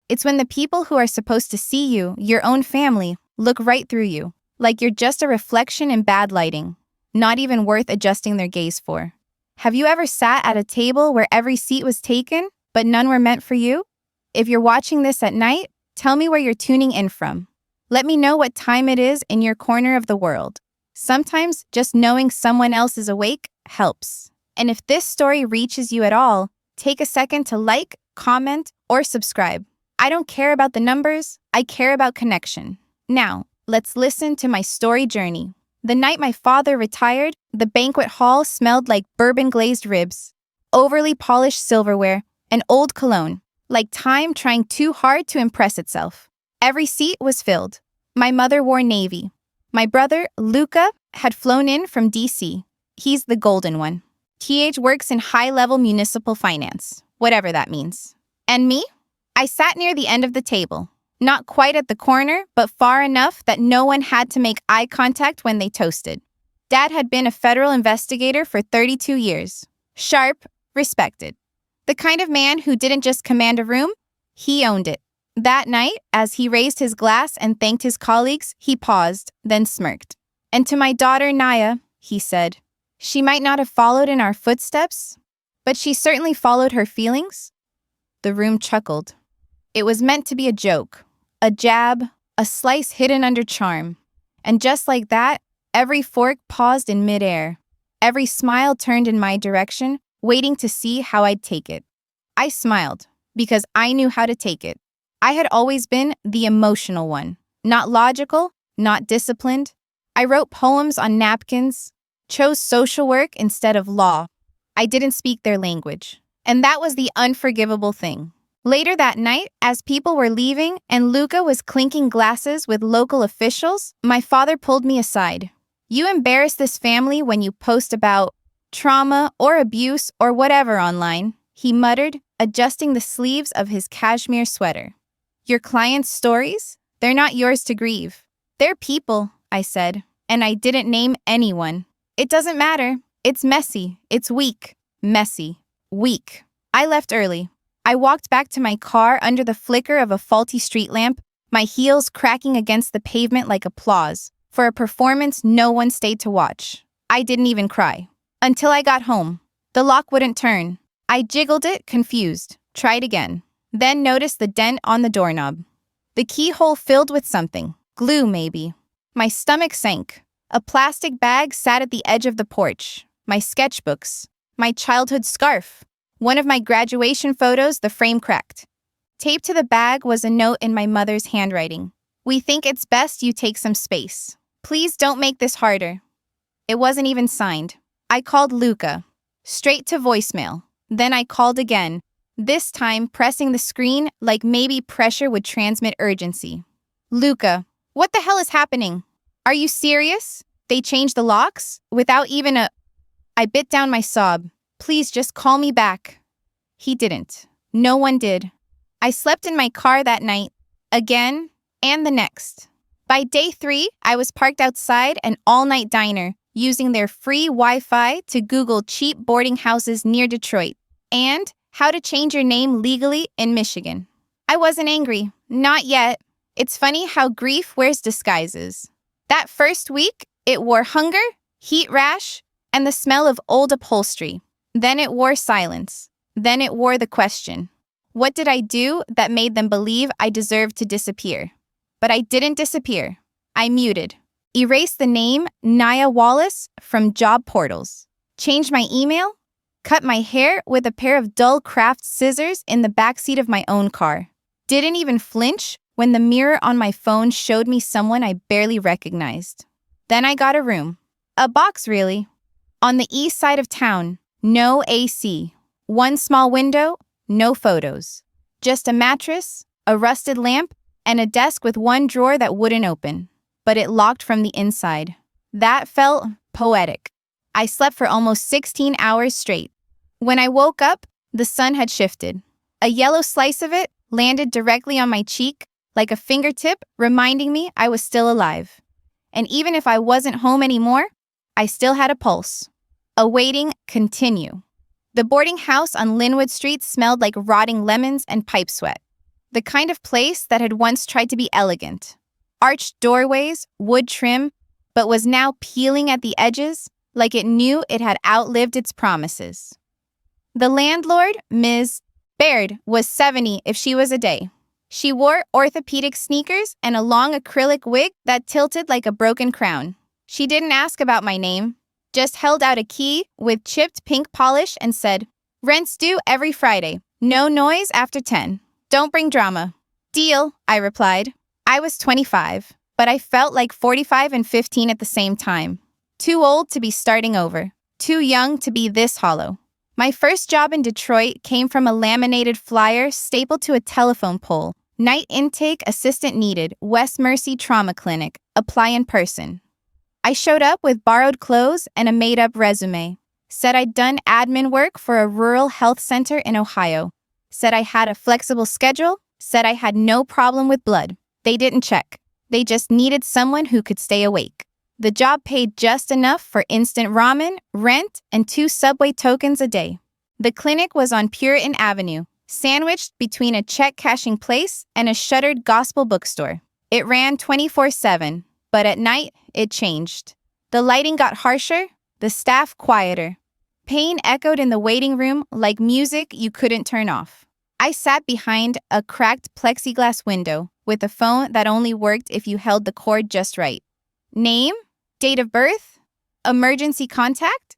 It's when the people who are supposed to see you, your own family, look right through you, like you're just a reflection in bad lighting, not even worth adjusting their gaze for. Have you ever sat at a table where every seat was taken, but none were meant for you? If you're watching this at night, tell me where you're tuning in from. Let me know what time it is in your corner of the world. Sometimes just knowing someone else is awake helps. And if this story reaches you at all, take a second to like, comment, or subscribe. I don't care about the numbers, I care about connection. Now, let's listen to my story journey. The night my father retired, the banquet hall smelled like bourbon-glazed ribs, overly polished silverware, and old cologne, like time trying too hard to impress itself. Every seat was filled. My mother wore navy. My brother, Luca, had flown in from DC. He's the golden one. TH works in high-level municipal finance, whatever that means. And me? I sat near the end of the table. Not quite at the corner, but far enough that no one had to make eye contact when they toasted. Dad had been a federal investigator for 32 years. Sharp, respected. The kind of man who didn't just command a room, he owned it. That night, as he raised his glass and thanked his colleagues, he paused, then smirked. And to my daughter, Naya, he said, she might not have followed in our footsteps, but she certainly followed her feelings. The room chuckled. It was meant to be a joke, a jab, a slice hidden under charm. And just like that, every fork paused in midair. Every smile turned in my direction, waiting to see how I'd take it. I smiled, because I knew how to take it. I had always been the emotional one, not logical, not disciplined. I wrote poems on napkins, chose social work instead of law. I didn't speak their language. And that was the unforgivable thing. Later that night, as people were leaving and Luca was clinking glasses with local officials, my father pulled me aside. You embarrass this family when you post about trauma or abuse or whatever online, he muttered, adjusting the sleeves of his cashmere sweater. Your clients' stories? They're not yours to grieve. They're people, I said, and I didn't name anyone. It doesn't matter. It's messy. It's weak. Messy. Weak. I left early. I walked back to my car under the flicker of a faulty street lamp, my heels cracking against the pavement like applause, for a performance no one stayed to watch. I didn't even cry. Until I got home. The lock wouldn't turn. I jiggled it, confused. Tried again. Then noticed the dent on the doorknob. The keyhole filled with something. Glue, maybe. My stomach sank. A plastic bag sat at the edge of the porch. My sketchbooks. My childhood scarf. One of my graduation photos, the frame cracked. Taped to the bag was a note in my mother's handwriting. We think it's best you take some space. Please don't make this harder. It wasn't even signed. I called Luca. Straight to voicemail. Then I called again, this time pressing the screen like maybe pressure would transmit urgency. Luca, what the hell is happening? Are you serious? They changed the locks? Without even a... I bit down my sob. Please just call me back. He didn't. No one did. I slept in my car that night, again, and the next. By day 3, I was parked outside an all-night diner, using their free Wi-Fi to Google cheap boarding houses near Detroit, and how to change your name legally in Michigan. I wasn't angry. Not yet. It's funny how grief wears disguises. That first week, it wore hunger, heat rash, and the smell of old upholstery. Then it wore silence. Then it wore the question. What did I do that made them believe I deserved to disappear? But I didn't disappear. I muted. Erased the name Naya Wallace from job portals. Changed my email. Cut my hair with a pair of dull craft scissors in the backseat of my own car. Didn't even flinch when the mirror on my phone showed me someone I barely recognized. Then I got a room. A box, really. On the east side of town. No AC. One small window, no photos. Just a mattress, a rusted lamp, and a desk with one drawer that wouldn't open. But it locked from the inside. That felt poetic. I slept for almost 16 hours straight. When I woke up, the sun had shifted. A yellow slice of it landed directly on my cheek, like a fingertip reminding me I was still alive. And even if I wasn't home anymore, I still had a pulse. Awaiting continue. The boarding house on Linwood Street smelled like rotting lemons and pipe sweat. The kind of place that had once tried to be elegant. Arched doorways, wood trim, but was now peeling at the edges like it knew it had outlived its promises. The landlord, Ms. Baird, was 70 if she was a day. She wore orthopedic sneakers and a long acrylic wig that tilted like a broken crown. She didn't ask about my name, just held out a key with chipped pink polish and said, "Rent's due every Friday. No noise after 10. Don't bring drama." "Deal," I replied. I was 25, but I felt like 45 and 15 at the same time. Too old to be starting over. Too young to be this hollow. My first job in Detroit came from a laminated flyer stapled to a telephone pole. Night intake assistant needed, West Mercy Trauma Clinic. Apply in person. I showed up with borrowed clothes and a made-up resume. Said I'd done admin work for a rural health center in Ohio. Said I had a flexible schedule. Said I had no problem with blood. They didn't check. They just needed someone who could stay awake. The job paid just enough for instant ramen, rent, and 2 Subway tokens a day. The clinic was on Puritan Avenue, sandwiched between a check-cashing place and a shuttered gospel bookstore. It ran 24/7, but at night, it changed. The lighting got harsher, the staff quieter. Pain echoed in the waiting room like music you couldn't turn off. I sat behind a cracked plexiglass window with a phone that only worked if you held the cord just right. Name? Date of birth? Emergency contact?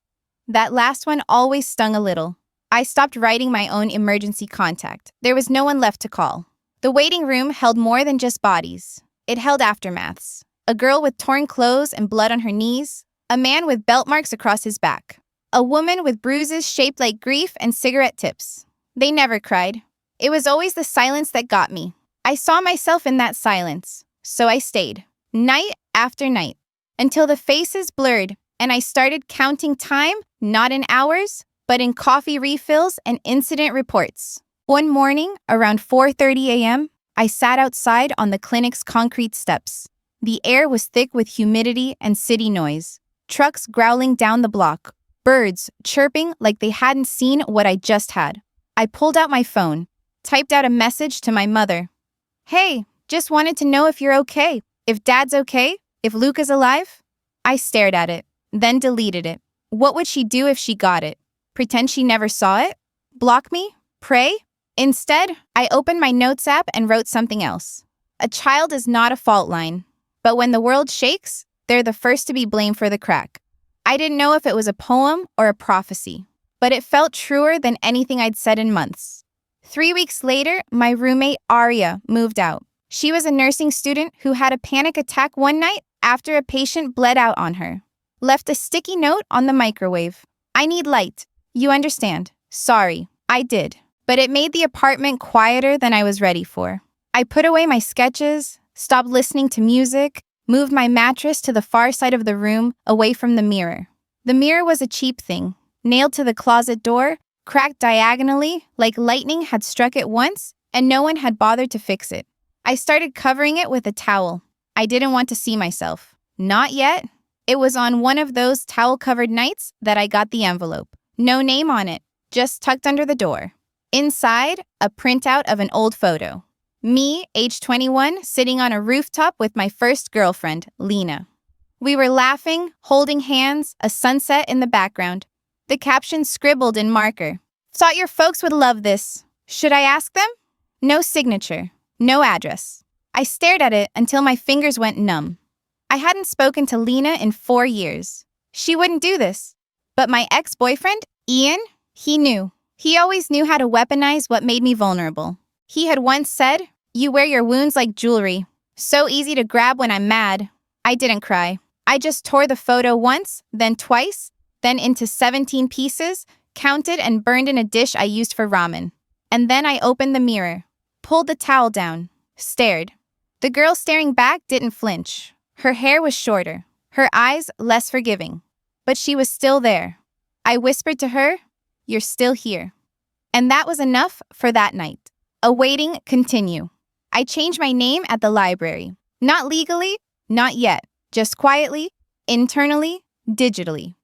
That last one always stung a little. I stopped writing my own emergency contact. There was no one left to call. The waiting room held more than just bodies. It held aftermaths. A girl with torn clothes and blood on her knees. A man with belt marks across his back. A woman with bruises shaped like grief and cigarette tips. They never cried. It was always the silence that got me. I saw myself in that silence, so I stayed, night after night, until the faces blurred and I started counting time, not in hours, but in coffee refills and incident reports. One morning, around 4:30 a.m., I sat outside on the clinic's concrete steps. The air was thick with humidity and city noise. Trucks growling down the block, birds chirping like they hadn't seen what I just had. I pulled out my phone, typed out a message to my mother. "Hey, just wanted to know if you're okay, if Dad's okay, if Luke is alive." I stared at it, then deleted it. What would she do if she got it? Pretend she never saw it? Block me? Pray? Instead, I opened my notes app and wrote something else. A child is not a fault line, but when the world shakes, they're the first to be blamed for the crack. I didn't know if it was a poem or a prophecy, but it felt truer than anything I'd said in months. 3 weeks later, my roommate Aria moved out. She was a nursing student who had a panic attack one night after a patient bled out on her. Left a sticky note on the microwave. "I need light. You understand. Sorry, I did." But it made the apartment quieter than I was ready for. I put away my sketches, stopped listening to music, moved my mattress to the far side of the room, away from the mirror. The mirror was a cheap thing, nailed to the closet door, cracked diagonally like lightning had struck it once, and no one had bothered to fix it. I started covering it with a towel. I didn't want to see myself. Not yet. It was on one of those towel-covered nights that I got the envelope. No name on it, just tucked under the door. Inside, a printout of an old photo. Me, age 21, sitting on a rooftop with my first girlfriend, Lena. We were laughing, holding hands, a sunset in the background. The caption scribbled in marker. "Thought your folks would love this. Should I ask them?" No signature, no address. I stared at it until my fingers went numb. I hadn't spoken to Lena in 4 years. She wouldn't do this. But my ex-boyfriend, Ian, he knew. He always knew how to weaponize what made me vulnerable. He had once said, "You wear your wounds like jewelry. So easy to grab when I'm mad." I didn't cry. I just tore the photo once, then twice, then into 17 pieces, counted and burned in a dish I used for ramen. And then I opened the mirror, pulled the towel down, stared. The girl staring back didn't flinch. Her hair was shorter, her eyes less forgiving. But she was still there. I whispered to her, "You're still here." And that was enough for that night. Awaiting continue. I changed my name at the library. Not legally, not yet. Just quietly, internally, digitally.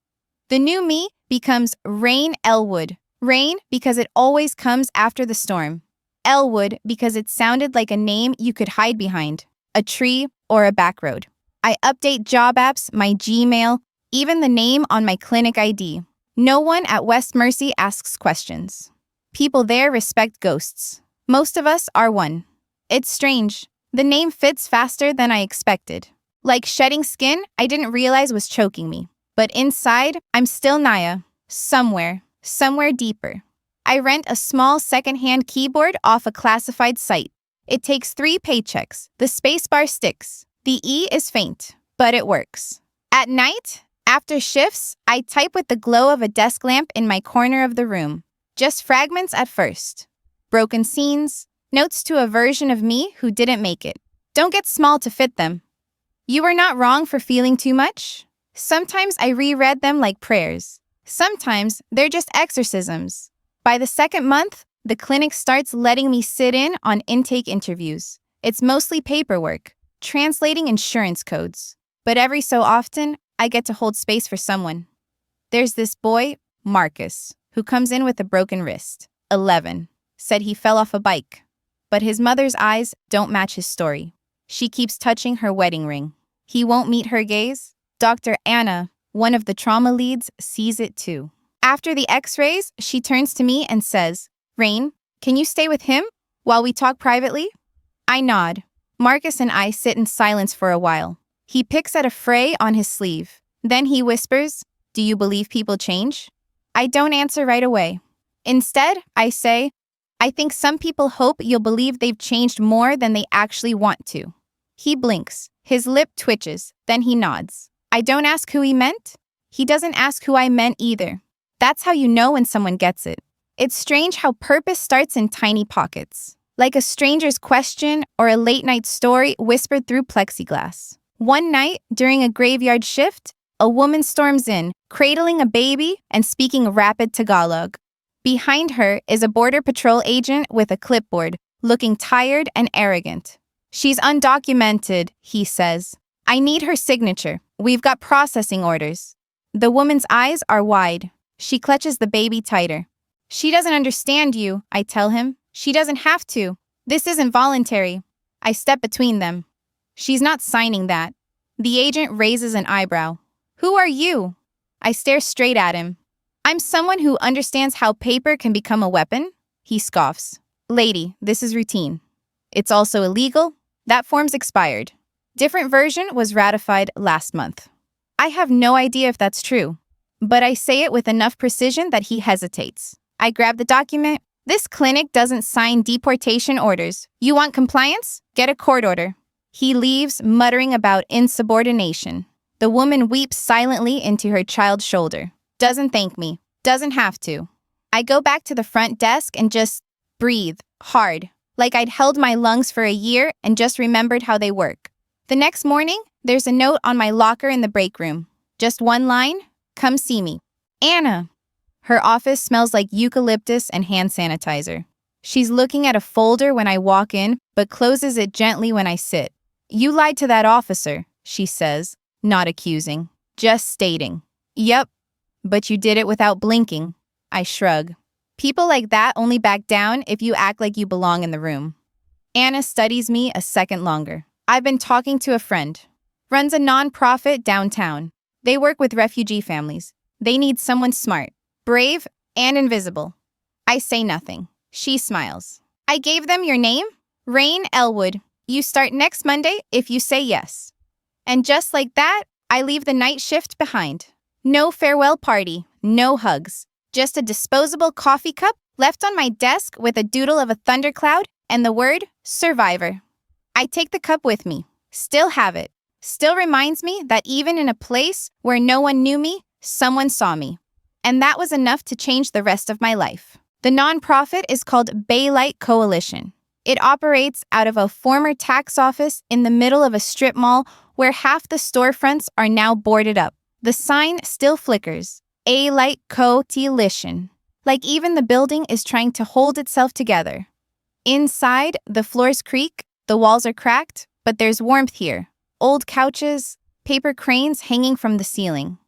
The new me becomes Rain Elwood. Rain because it always comes after the storm. Elwood because it sounded like a name you could hide behind, a tree or a back road. I update job apps, my Gmail, even the name on my clinic ID. No one at West Mercy asks questions. People there respect ghosts. Most of us are one. It's strange. The name fits faster than I expected. Like shedding skin, I didn't realize was choking me. But inside, I'm still Naya. Somewhere deeper. I rent a small secondhand keyboard off a classified site. It takes 3 paychecks. The spacebar sticks. The E is faint, but it works. At night, after shifts, I type with the glow of a desk lamp in my corner of the room. Just fragments at first. Broken scenes, notes to a version of me who didn't make it. Don't get small to fit them. You were not wrong for feeling too much. Sometimes I reread them like prayers. Sometimes they're just exorcisms. By the second month, the clinic starts letting me sit in on intake interviews. It's mostly paperwork, translating insurance codes. But every so often, I get to hold space for someone. There's this boy, Marcus, who comes in with a broken wrist. 11. Said he fell off a bike. But his mother's eyes don't match his story. She keeps touching her wedding ring. He won't meet her gaze. Dr. Anna, one of the trauma leads, sees it too. After the x-rays, she turns to me and says, "Rain, can you stay with him while we talk privately?" I nod. Marcus and I sit in silence for a while. He picks at a fray on his sleeve. Then he whispers, "Do you believe people change?" I don't answer right away. Instead, I say, "I think some people hope you'll believe they've changed more than they actually want to." He blinks. His lip twitches. Then he nods. I don't ask who he meant. He doesn't ask who I meant either. That's how you know when someone gets it. It's strange how purpose starts in tiny pockets, like a stranger's question or a late-night story whispered through plexiglass. One night, during a graveyard shift, a woman storms in, cradling a baby and speaking rapid Tagalog. Behind her is a Border Patrol agent with a clipboard, looking tired and arrogant. "She's undocumented," he says. "I need her signature. We've got processing orders." The woman's eyes are wide. She clutches the baby tighter. "She doesn't understand you," I tell him. "She doesn't have to. This isn't voluntary." I step between them. "She's not signing that." The agent raises an eyebrow. "Who are you?" I stare straight at him. "I'm someone who understands how paper can become a weapon." He scoffs. "Lady, this is routine." "It's also illegal." That form's expired. Different version was ratified last month. I have no idea if that's true, but I say it with enough precision that he hesitates. I grab the document. "This clinic doesn't sign deportation orders. You want compliance? Get a court order." He leaves, muttering about insubordination. The woman weeps silently into her child's shoulder. Doesn't thank me. Doesn't have to. I go back to the front desk and just breathe hard, like I'd held my lungs for a year and just remembered how they work. The next morning, there's a note on my locker in the break room. Just one line, "Come see me. Anna." Her office smells like eucalyptus and hand sanitizer. She's looking at a folder when I walk in, but closes it gently when I sit. "You lied to that officer," she says, not accusing, just stating. "Yep, but you did it without blinking." I shrug. People like that only back down if you act like you belong in the room. Anna studies me a second longer. "I've been talking to a friend. Runs a non-profit downtown. They work with refugee families. They need someone smart, brave, and invisible." I say nothing. She smiles. "I gave them your name? Rain Elwood. You start next Monday if you say yes." And just like that, I leave the night shift behind. No farewell party, no hugs. Just a disposable coffee cup left on my desk with a doodle of a thundercloud and the word survivor. I take the cup with me. Still have it. Still reminds me that even in a place where no one knew me, someone saw me. And that was enough to change the rest of my life. The nonprofit is called Baylight Coalition. It operates out of a former tax office in the middle of a strip mall where half the storefronts are now boarded up. The sign still flickers. A-Light Coalition. Like even the building is trying to hold itself together. Inside, the floors creak, the walls are cracked, but there's warmth here. Old couches, paper cranes hanging from the ceiling.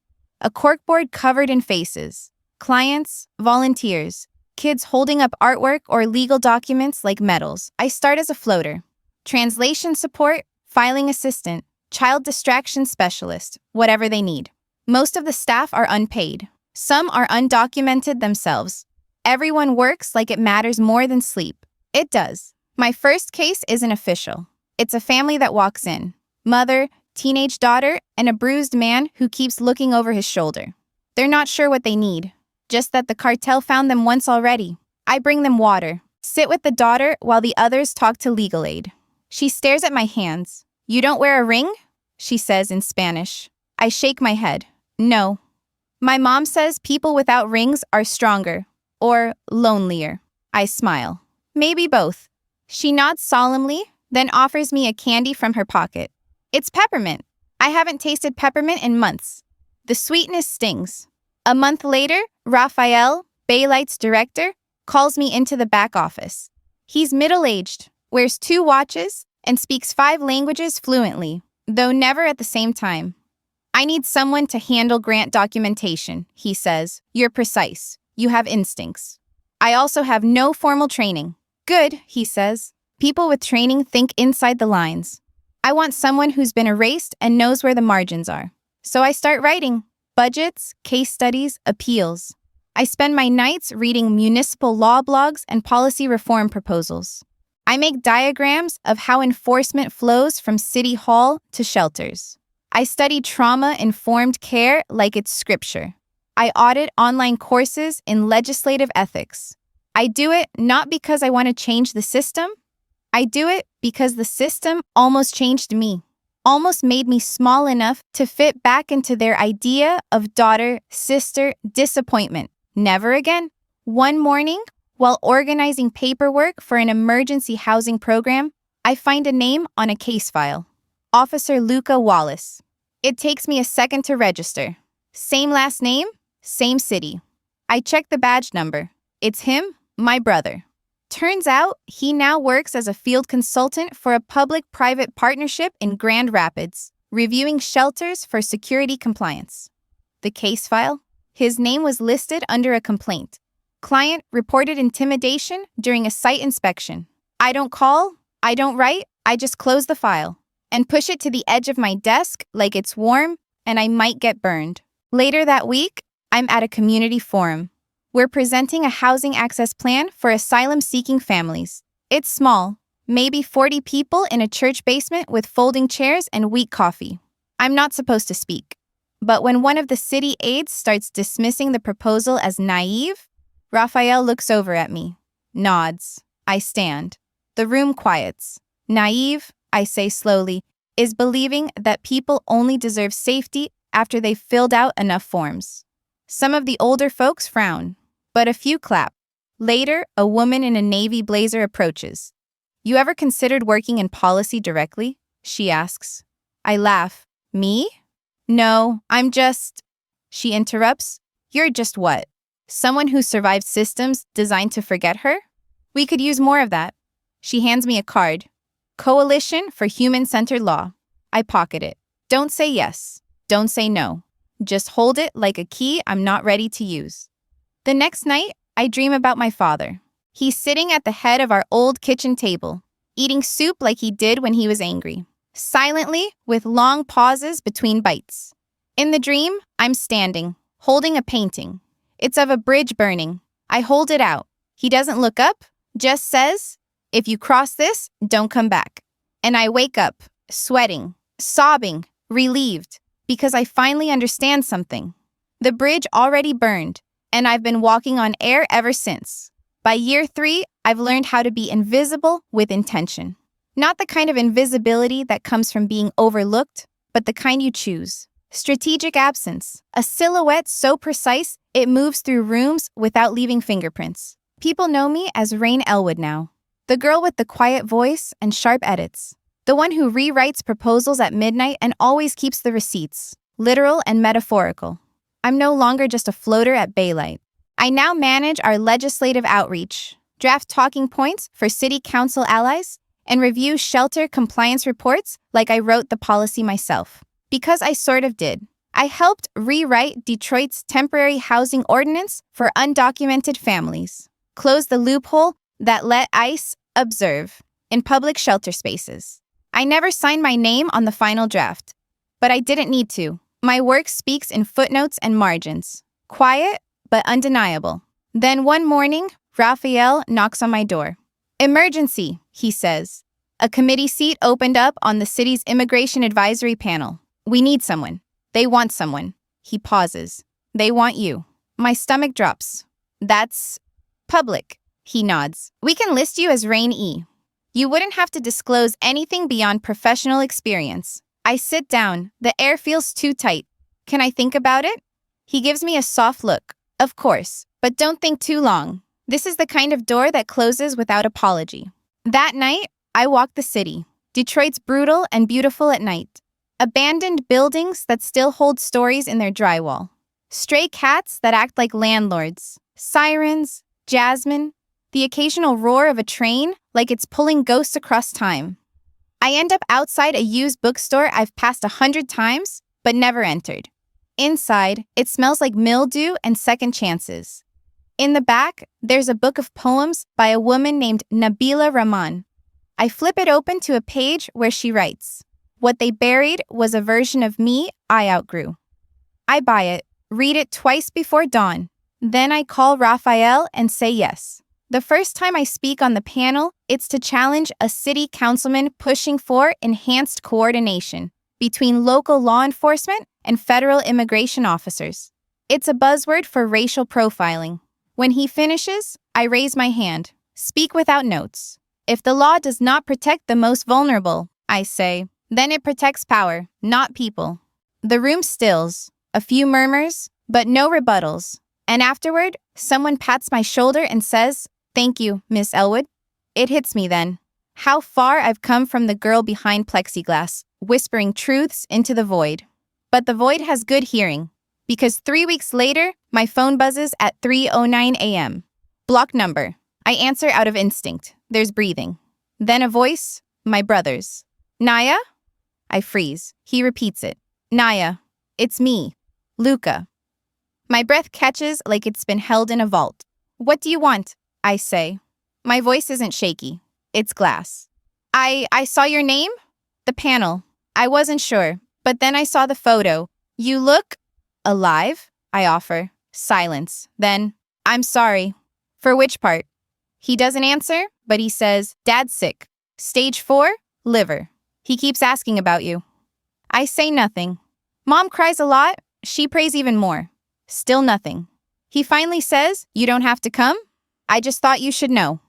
A corkboard covered in faces. Clients, volunteers, kids holding up artwork or legal documents like medals. I start as a floater. Translation support, filing assistant, child distraction specialist, whatever they need. Most of the staff are unpaid. Some are undocumented themselves. Everyone works like it matters more than sleep. It does. My first case isn't official. It's a family that walks in. Mother, teenage daughter, and a bruised man who keeps looking over his shoulder. They're not sure what they need, just that the cartel found them once already. I bring them water, sit with the daughter while the others talk to legal aid. She stares at my hands. "You don't wear a ring?" she says in Spanish. I shake my head. No. My mom says people without rings are stronger, or lonelier. I smile. Maybe both. She nods solemnly, then offers me a candy from her pocket. It's peppermint. I haven't tasted peppermint in months. The sweetness stings. A month later, Rafael, Baylight's director, calls me into the back office. He's middle-aged, wears 2 watches, and speaks 5 languages fluently, though never at the same time. I need someone to handle grant documentation, he says. You're precise. You have instincts. I also have no formal training. Good, he says. People with training think inside the lines. I want someone who's been erased and knows where the margins are. So I start writing budgets, case studies, appeals. I spend my nights reading municipal law blogs and policy reform proposals. I make diagrams of how enforcement flows from city hall to shelters. I study trauma-informed care like it's scripture. I audit online courses in legislative ethics. I do it not because I want to change the system. I do it because the system almost changed me, almost made me small enough to fit back into their idea of daughter, sister, disappointment. Never again. One morning, while organizing paperwork for an emergency housing program, I find a name on a case file. Officer Luca Wallace. It takes me a second to register. Same last name, same city. I check the badge number. It's him, my brother. Turns out, he now works as a field consultant for a public-private partnership in Grand Rapids, reviewing shelters for security compliance. The case file? His name was listed under a complaint. Client reported intimidation during a site inspection. I don't call, I don't write, I just close the file and push it to the edge of my desk like it's warm and I might get burned. Later that week, I'm at a community forum. We're presenting a housing access plan for asylum-seeking families. It's small, maybe 40 people in a church basement with folding chairs and weak coffee. I'm not supposed to speak. But when one of the city aides starts dismissing the proposal as naive, Rafael looks over at me, nods. I stand. The room quiets. Naive, I say slowly, is believing that people only deserve safety after they've filled out enough forms. Some of the older folks frown, but a few clap. Later, a woman in a navy blazer approaches. You ever considered working in policy directly? She asks. I laugh. Me? No, I'm just... She interrupts. You're just what? Someone who survived systems designed to forget her? We could use more of that. She hands me a card. Coalition for Human-Centered Law. I pocket it. Don't say yes. Don't say no. Just hold it like a key I'm not ready to use. The next night, I dream about my father. He's sitting at the head of our old kitchen table, eating soup like he did when he was angry, silently with long pauses between bites. In the dream, I'm standing, holding a painting. It's of a bridge burning. I hold it out. He doesn't look up, just says, "If you cross this, don't come back." And I wake up, sweating, sobbing, relieved, because I finally understand something. The bridge already burned, and I've been walking on air ever since. By year 3, I've learned how to be invisible with intention. Not the kind of invisibility that comes from being overlooked, but the kind you choose. Strategic absence, a silhouette so precise it moves through rooms without leaving fingerprints. People know me as Rain Elwood now. The girl with the quiet voice and sharp edits. The one who rewrites proposals at midnight and always keeps the receipts, literal and metaphorical. I'm no longer just a floater at Baylight. I now manage our legislative outreach, draft talking points for city council allies, and review shelter compliance reports like I wrote the policy myself. Because I sort of did. I helped rewrite Detroit's temporary housing ordinance for undocumented families. Close the loophole that let ICE observe in public shelter spaces. I never signed my name on the final draft, but I didn't need to. My work speaks in footnotes and margins. Quiet, but undeniable. Then one morning, Raphael knocks on my door. Emergency, he says. A committee seat opened up on the city's immigration advisory panel. We need someone. They want someone. He pauses. They want you. My stomach drops. That's public. He nods. We can list you as Rain E. You wouldn't have to disclose anything beyond professional experience. I sit down. The air feels too tight. Can I think about it? He gives me a soft look. Of course, but don't think too long. This is the kind of door that closes without apology. That night, I walk the city. Detroit's brutal and beautiful at night. Abandoned buildings that still hold stories in their drywall. Stray cats that act like landlords. Sirens, jasmine, the occasional roar of a train like it's pulling ghosts across time. I end up outside a used bookstore I've passed 100 times, but never entered. Inside, it smells like mildew and second chances. In the back, there's a book of poems by a woman named Nabila Rahman. I flip it open to a page where she writes, "What they buried was a version of me I outgrew." I buy it, read it twice before dawn. Then I call Raphael and say yes. The first time I speak on the panel, it's to challenge a city councilman pushing for enhanced coordination between local law enforcement and federal immigration officers. It's a buzzword for racial profiling. When he finishes, I raise my hand. Speak without notes. If the law does not protect the most vulnerable, I say, then it protects power, not people. The room stills, a few murmurs, but no rebuttals. And afterward, someone pats my shoulder and says, "Thank you, Miss Elwood." It hits me then. How far I've come from the girl behind plexiglass, whispering truths into the void. But the void has good hearing, because 3 weeks later, my phone buzzes at 3:09 a.m. Block number. I answer out of instinct. There's breathing. Then a voice, my brother's. "Naya?" I freeze. He repeats it. "Naya, it's me, Luca." My breath catches like it's been held in a vault. "What do you want?" I say. My voice isn't shaky. It's glass. I saw your name? The panel. I wasn't sure, but then I saw the photo. You look alive, I offer. Silence. Then, "I'm sorry." "For which part?" He doesn't answer, but he says, "Dad's sick. Stage 4, liver. He keeps asking about you." I say nothing. Mom cries a lot. She prays even more. Still nothing. He finally says, "You don't have to come? I just thought you should know."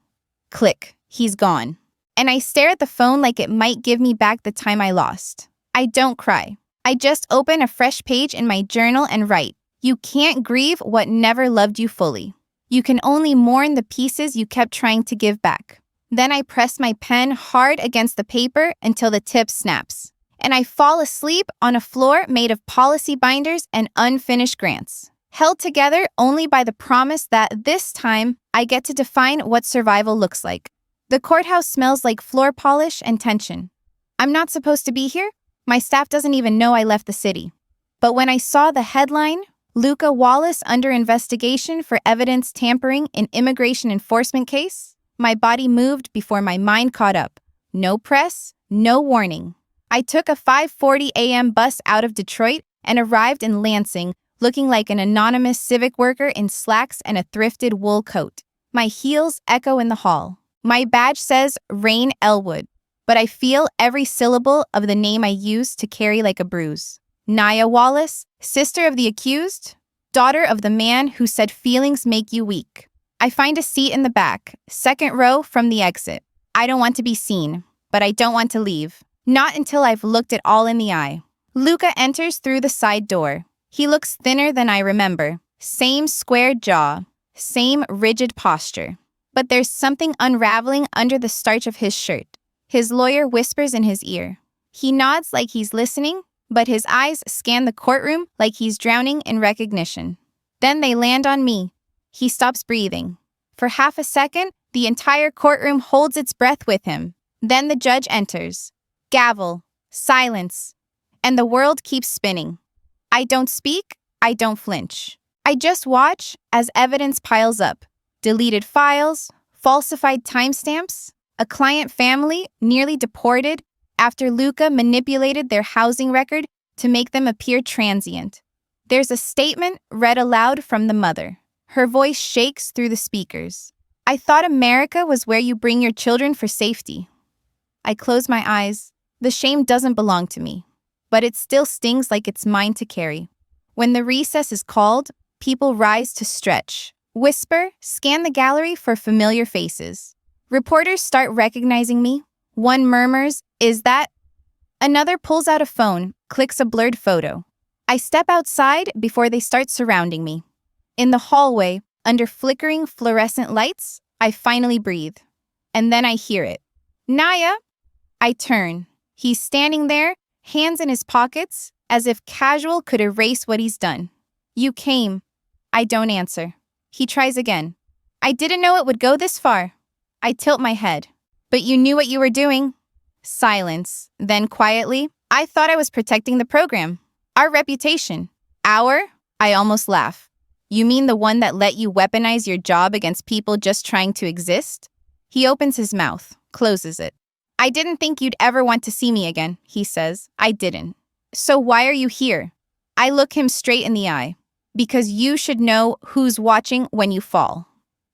Click. He's gone. And I stare at the phone like it might give me back the time I lost. I don't cry. I just open a fresh page in my journal and write, "You can't grieve what never loved you fully. You can only mourn the pieces you kept trying to give back." Then I press my pen hard against the paper until the tip snaps. And I fall asleep on a floor made of policy binders and unfinished grants, held together only by the promise that this time I get to define what survival looks like. The courthouse smells like floor polish and tension. I'm not supposed to be here. My staff doesn't even know I left the city. But when I saw the headline, "Luca Wallace under investigation for evidence tampering in immigration enforcement case," my body moved before my mind caught up. No press, no warning. I took a 5:40 a.m. bus out of Detroit and arrived in Lansing, looking like an anonymous civic worker in slacks and a thrifted wool coat. My heels echo in the hall. My badge says Rain Elwood, but I feel every syllable of the name I use to carry like a bruise. Naya Wallace, sister of the accused, daughter of the man who said feelings make you weak. I find a seat in the back, second row from the exit. I don't want to be seen, but I don't want to leave. Not until I've looked it all in the eye. Luca enters through the side door. He looks thinner than I remember. Same squared jaw, same rigid posture. But there's something unraveling under the starch of his shirt. His lawyer whispers in his ear. He nods like he's listening, but his eyes scan the courtroom like he's drowning in recognition. Then they land on me. He stops breathing. For half a second, the entire courtroom holds its breath with him. Then the judge enters. Gavel. Silence. And the world keeps spinning. I don't speak. I don't flinch. I just watch as evidence piles up. Deleted files, falsified timestamps, a client family nearly deported after Luca manipulated their housing record to make them appear transient. There's a statement read aloud from the mother. Her voice shakes through the speakers. I thought America was where you bring your children for safety. I close my eyes. The shame doesn't belong to me, but it still stings like it's mine to carry. When the recess is called, people rise to stretch, whisper, scan the gallery for familiar faces. Reporters start recognizing me. One murmurs, "Is that?" Another pulls out a phone, clicks a blurred photo. I step outside before they start surrounding me. In the hallway, under flickering fluorescent lights, I finally breathe. And then I hear it. "Naya!" I turn. He's standing there, hands in his pockets, as if casual could erase what he's done. "You came." I don't answer. He tries again. "I didn't know it would go this far." I tilt my head. "But you knew what you were doing." Silence. Then quietly, "I thought I was protecting the program. Our reputation." "Our?" I almost laugh. "You mean the one that let you weaponize your job against people just trying to exist?" He opens his mouth, closes it. "I didn't think you'd ever want to see me again," he says. "I didn't." "So why are you here?" I look him straight in the eye. "Because you should know who's watching when you fall."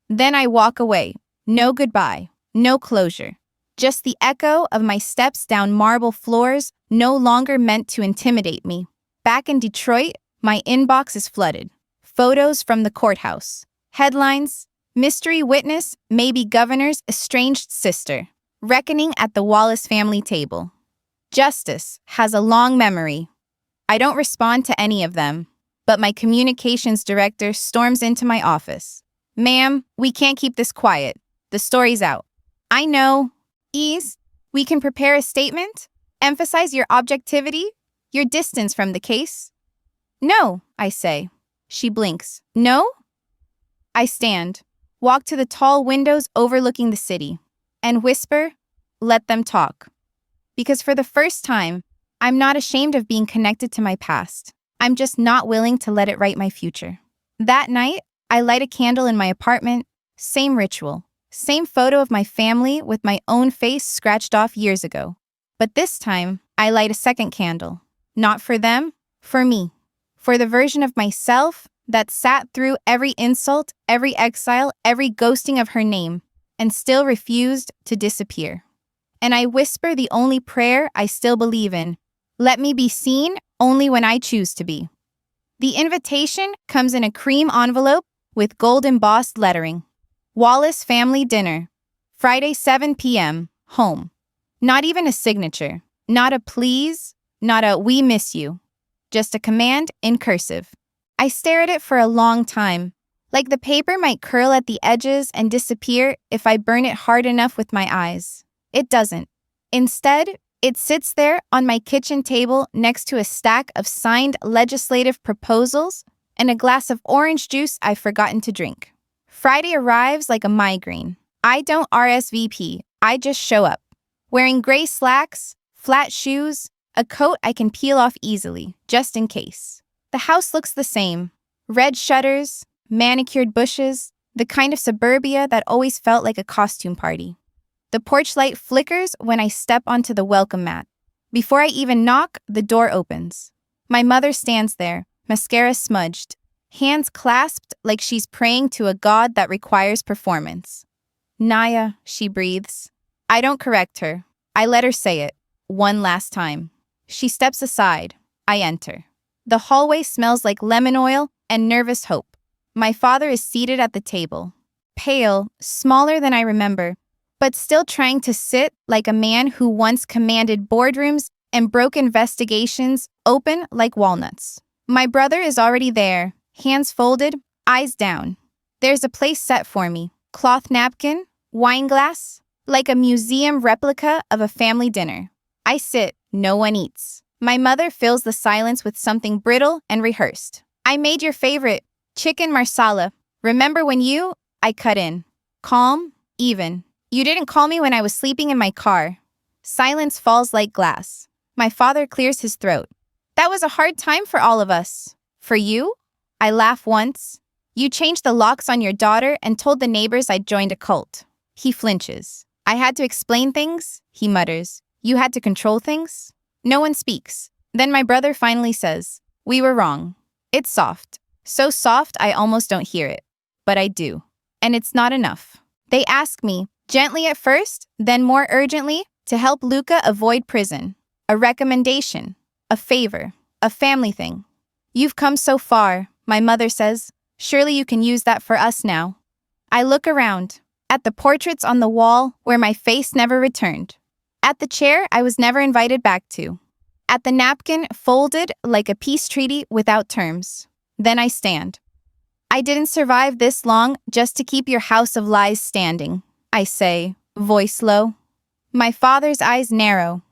Then I walk away. No goodbye, no closure. Just the echo of my steps down marble floors, no longer meant to intimidate me. Back in Detroit, my inbox is flooded. Photos from the courthouse. Headlines: Mystery witness, maybe governor's estranged sister. Reckoning at the Wallace family table. Justice has a long memory. I don't respond to any of them, but my communications director storms into my office. "Ma'am, we can't keep this quiet. The story's out." "I know." "Ease, we can prepare a statement, emphasize your objectivity, your distance from the case." "No," I say. She blinks. "No?" I stand, walk to the tall windows overlooking the city, and whisper, "Let them talk." Because for the first time, I'm not ashamed of being connected to my past. I'm just not willing to let it write my future. That night, I light a candle in my apartment. Same ritual. Same photo of my family with my own face scratched off years ago. But this time, I light a second candle. Not for them, for me. For the version of myself that sat through every insult, every exile, every ghosting of her name, and still refused to disappear. And I whisper the only prayer I still believe in. Let me be seen only when I choose to be. The invitation comes in a cream envelope with gold embossed lettering. Wallace family dinner. Friday 7 p.m. Home. Not even a signature. Not a please. Not a "we miss you." Just a command in cursive. I stare at it for a long time. Like the paper might curl at the edges and disappear if I burn it hard enough with my eyes. It doesn't. Instead, it sits there on my kitchen table next to a stack of signed legislative proposals and a glass of orange juice I've forgotten to drink. Friday arrives like a migraine. I don't RSVP, I just show up. Wearing gray slacks, flat shoes, a coat I can peel off easily, just in case. The house looks the same. Red shutters, manicured bushes, the kind of suburbia that always felt like a costume party. The porch light flickers when I step onto the welcome mat. Before I even knock, the door opens. My mother stands there, mascara smudged, hands clasped like she's praying to a god that requires performance. "Naya," she breathes. I don't correct her. I let her say it, one last time. She steps aside. I enter. The hallway smells like lemon oil and nervous hope. My father is seated at the table, pale, smaller than I remember, but still trying to sit like a man who once commanded boardrooms and broke investigations open like walnuts. My brother is already there, hands folded, eyes down. There's a place set for me, cloth napkin, wine glass, like a museum replica of a family dinner. I sit, no one eats. My mother fills the silence with something brittle and rehearsed. "I made your favorite, chicken marsala. Remember when you—" I cut in. Calm, even. "You didn't call me when I was sleeping in my car." Silence falls like glass. My father clears his throat. "That was a hard time for all of us." "For you?" I laugh once. You changed the locks on your daughter and told the neighbors I'd joined a cult. He flinches. I had to explain things, he mutters. You had to control things? No one speaks. Then my brother finally says, we were wrong. It's soft. So soft I almost don't hear it. But I do. And it's not enough. They ask me, gently at first, then more urgently, to help Luca avoid prison. A recommendation. A favor. A family thing. You've come so far, my mother says. Surely you can use that for us now. I look around. At the portraits on the wall where my face never returned. At the chair I was never invited back to. At the napkin folded like a peace treaty without terms. Then I stand. I didn't survive this long just to keep your house of lies standing, I say, voice low. My father's eyes narrow.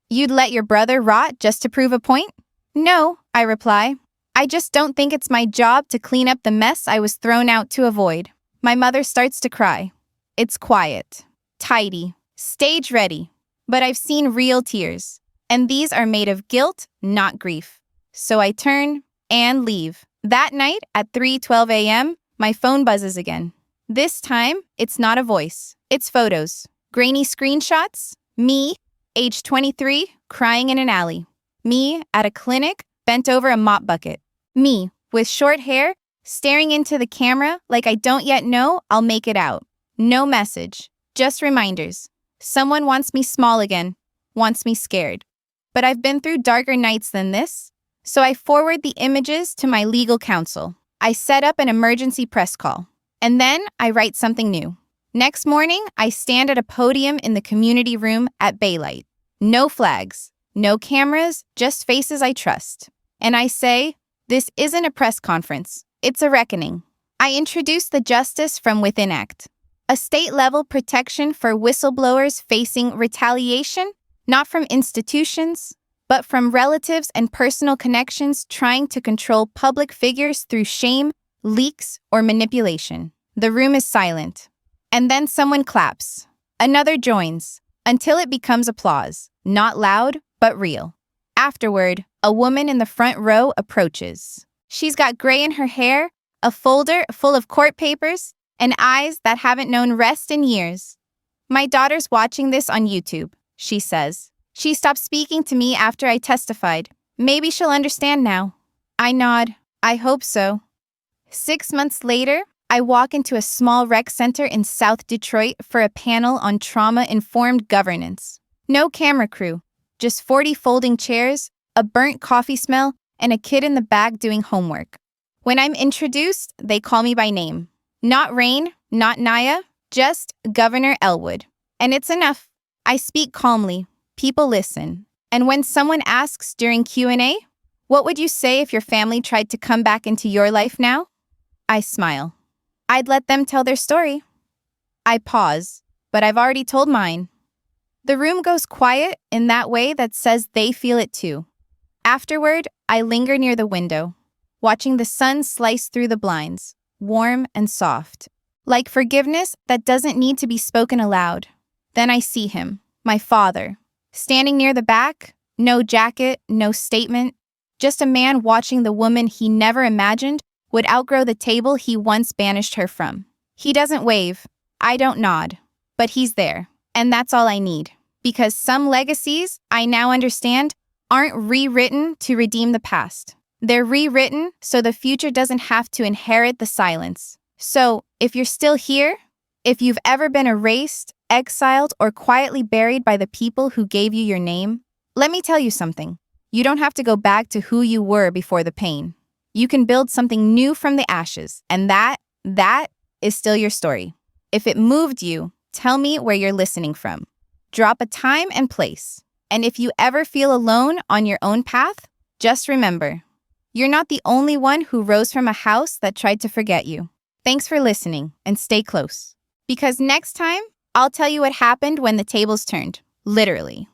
You'd let your brother rot just to prove a point? No, I reply. I just don't think it's my job to clean up the mess I was thrown out to avoid. My mother starts to cry. It's quiet, tidy, stage ready. But I've seen real tears, and these are made of guilt, not grief. So I turn and leave. That night at 3:12 a.m., my phone buzzes again. This time, it's not a voice. It's photos. Grainy screenshots. Me, age 23, crying in an alley. Me, at a clinic, bent over a mop bucket. Me, with short hair, staring into the camera like I don't yet know I'll make it out. No message, just reminders. Someone wants me small again, wants me scared. But I've been through darker nights than this, so I forward the images to my legal counsel. I set up an emergency press call, and then I write something new. Next morning, I stand at a podium in the community room at Baylight. No flags, no cameras, just faces I trust. And I say, this isn't a press conference, it's a reckoning. I introduce the Justice from Within Act. A state-level protection for whistleblowers facing retaliation, not from institutions, but from relatives and personal connections trying to control public figures through shame, leaks, or manipulation. The room is silent. And then someone claps. Another joins, until it becomes applause, not loud, but real. Afterward, a woman in the front row approaches. She's got gray in her hair, a folder full of court papers, and eyes that haven't known rest in years. My daughter's watching this on YouTube, she says. She stopped speaking to me after I testified. Maybe she'll understand now. I nod. I hope so. 6 months later, I walk into a small rec center in South Detroit for a panel on trauma-informed governance. No camera crew, just 40 folding chairs, a burnt coffee smell, and a kid in the back doing homework. When I'm introduced, they call me by name. Not Rain, not Naya, just Governor Elwood. And it's enough. I speak calmly. People listen. And when someone asks during Q&A, what would you say if your family tried to come back into your life now? I smile. I'd let them tell their story. I pause, but I've already told mine. The room goes quiet in that way that says they feel it too. Afterward, I linger near the window, watching the sun slice through the blinds, warm and soft, like forgiveness that doesn't need to be spoken aloud. Then I see him, my father, standing near the back, no jacket, no statement, just a man watching the woman he never imagined would outgrow the table he once banished her from. He doesn't wave, I don't nod, but he's there, and that's all I need, because some legacies, I now understand, aren't rewritten to redeem the past. They're rewritten so the future doesn't have to inherit the silence. So, if you're still here, if you've ever been erased, exiled, or quietly buried by the people who gave you your name, let me tell you something. You don't have to go back to who you were before the pain. You can build something new from the ashes, and that is still your story. If it moved you, tell me where you're listening from. Drop a time and place. And if you ever feel alone on your own path, just remember, you're not the only one who rose from a house that tried to forget you. Thanks for listening, and stay close. Because next time, I'll tell you what happened when the tables turned, literally.